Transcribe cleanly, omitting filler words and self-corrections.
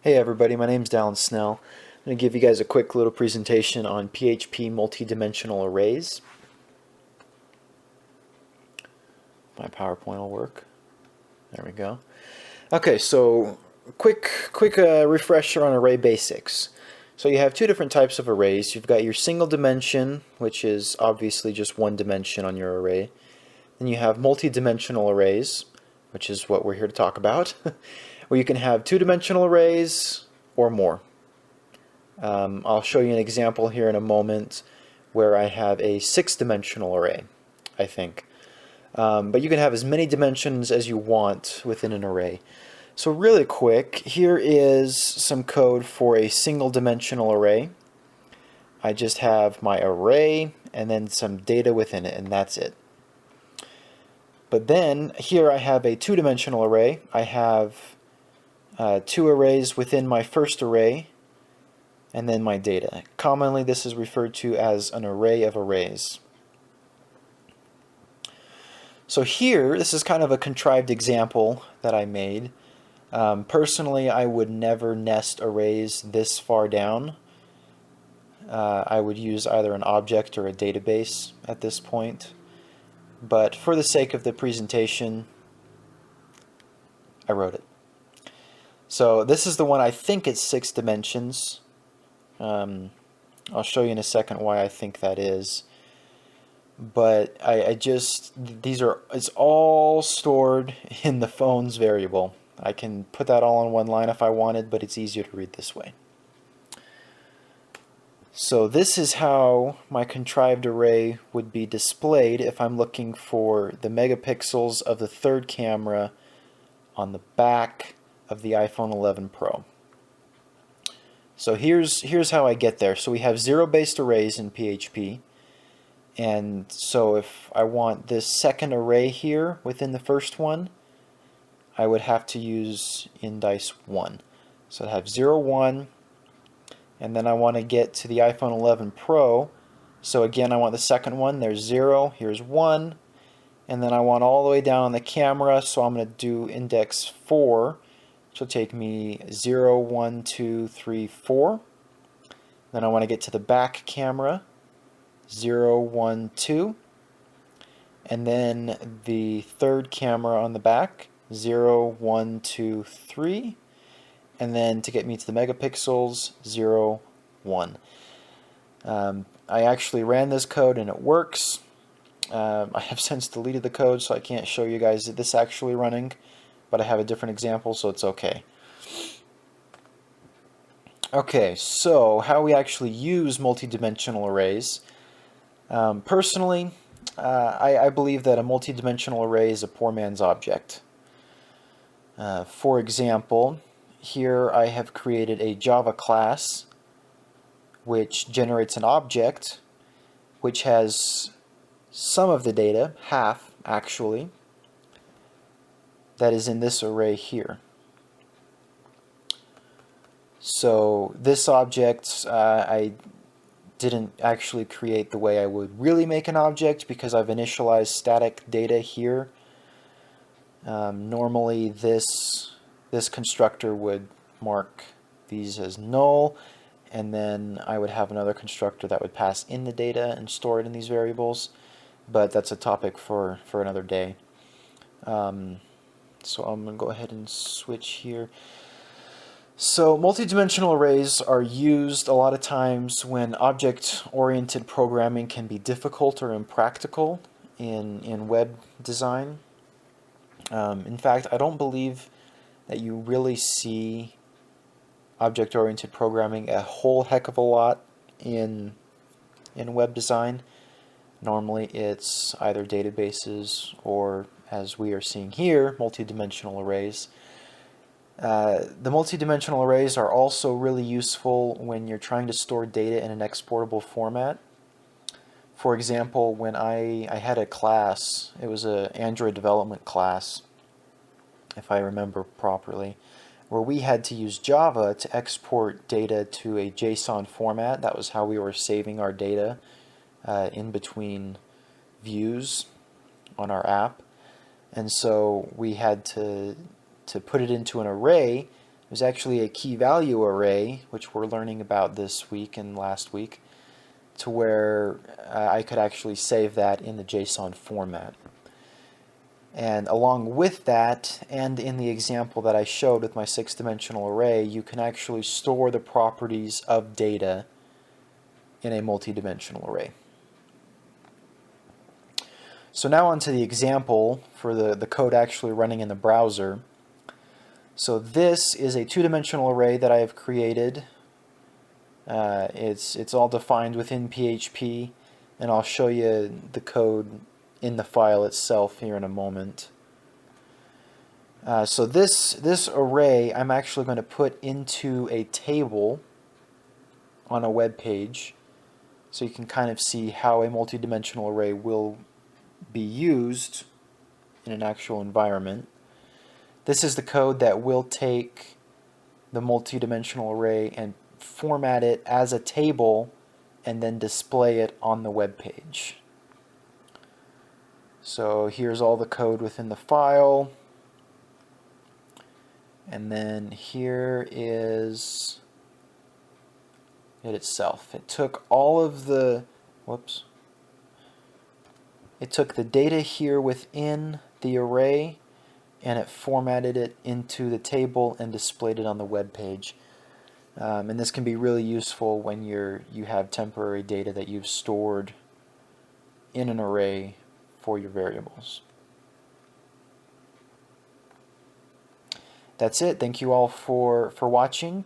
Hey everybody, my name's Dallin Snell. I'm going to give you guys a quick little presentation on PHP Multidimensional Arrays. My PowerPoint will work. There we go. Okay, so quick refresher on array basics. So you have two different types of arrays. You've got your single dimension, which is obviously just one dimension on your array. Then you have multidimensional arrays, which is what we're here to talk about, where you can have two-dimensional arrays or more. I'll show you an example here in a moment where I have a six-dimensional array, I think. But you can have as many dimensions as you want within an array. So really quick, here is some code for a single-dimensional array. I just have my array and then some data within it, and that's it. But then here I have a two-dimensional array. I have two arrays within my first array, and then my data. Commonly this is referred to as an array of arrays. So here, this is kind of a contrived example that I made. Personally, I would never nest arrays this far down. I would use either an object or a database at this point. But for the sake of the presentation, I wrote it. So this is the one I think it's 6 dimensions. I'll show you in a second why I think that is. But it's all stored in the phone's variable. I can put that all on one line if I wanted, but it's easier to read this way. So this is how my contrived array would be displayed if I'm looking for the megapixels of the third camera on the back of the iPhone 11 Pro. So here's how I get there. So we have zero-based arrays in PHP. And so if I want this second array here within the first one, I would have to use indice 1. So I'd have 0, 1, and then I want to get to the iPhone 11 Pro. So again, I want the second one. There's 0, here's 1, and then I want all the way down on the camera, so I'm going to do index 4, which will take me 0, 1, 2, 3, 4. Then I want to get to the back camera, 0, 1, 2, and then the third camera on the back, 0, 1, 2, 3, and then to get me to the megapixels, 0, 1. I actually ran this code and it works. I have since deleted the code, so I can't show you guys this actually running, but I have a different example, so it's okay. Okay, so how we actually use multidimensional arrays. Personally, I believe that a multidimensional array is a poor man's object. For example, here I have created a Java class which generates an object which has some of the data, half actually, that is in this array here. So this object I didn't actually create the way I would really make an object because I've initialized static data here. Normally this constructor would mark these as null, and then I would have another constructor that would pass in the data and store it in these variables, but that's a topic for another day. So I'm going to go ahead and switch here. So multidimensional arrays are used a lot of times when object-oriented programming can be difficult or impractical in web design. In fact, I don't believe that you really see object-oriented programming a whole heck of a lot in web design. Normally it's either databases or, as we are seeing here, multidimensional arrays. The multidimensional arrays are also really useful when you're trying to store data in an exportable format. For example, when I had a class, it was an Android development class, if I remember properly, where we had to use Java to export data to a JSON format. That was how we were saving our data in between views on our app. And so we had to put it into an array There's actually a key value array, which we're learning about this week and last week, to where I could actually save that in the JSON format. And along with that, and in the example that I showed with my 6-dimensional array, you can actually store the properties of data in a multi-dimensional array. So now onto the example for the code actually running in the browser. So this is a 2-dimensional array that I have created. It's all defined within PHP, and I'll show you the code in the file itself here in a moment. So this array I'm actually going to put into a table on a web page, so you can kind of see how a multi-dimensional array will be used in an actual environment. This is the code that will take the multi-dimensional array and format it as a table and then display it on the web page. So here's all the code within the file, and then here is it itself. It took all of the it took the data here within the array and it formatted it into the table and displayed it on the web page. And this can be really useful when you have temporary data that you've stored in an array for your variables. That's it. Thank you all for watching,